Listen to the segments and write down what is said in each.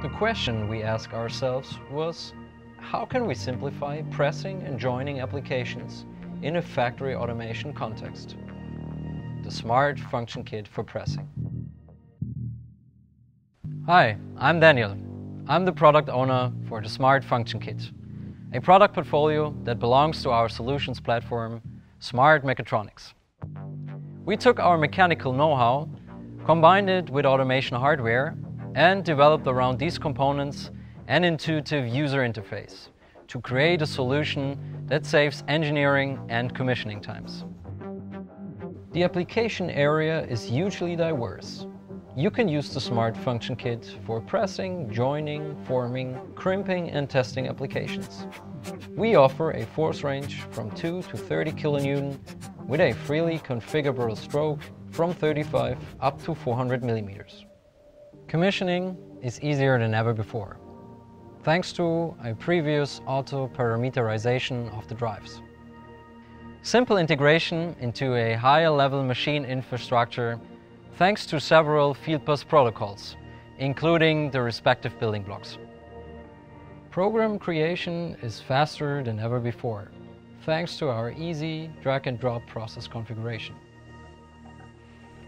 The question we asked ourselves was, how can we simplify pressing and joining applications in a factory automation context? The Smart Function Kit for pressing. Hi, I'm Daniel. I'm the product owner for the Smart Function Kit, a product portfolio that belongs to our solutions platform, Smart Mechatronics. We took our mechanical know-how, combined it with automation hardware, and developed around these components an intuitive user interface to create a solution that saves engineering and commissioning times. The application area is hugely diverse. You can use the Smart Function Kit for pressing, joining, forming, crimping and testing applications. We offer a force range from 2 to 30 kN with a freely configurable stroke from 35 up to 400 mm. Commissioning is easier than ever before, thanks to a previous auto-parameterization of the drives. Simple integration into a higher level machine infrastructure thanks to several Fieldbus protocols, including the respective building blocks. Program creation is faster than ever before, thanks to our easy drag-and-drop process configuration.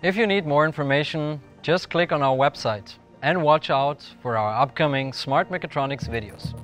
If you need more information, just click on our website and watch out for our upcoming Smart Mechatronics videos.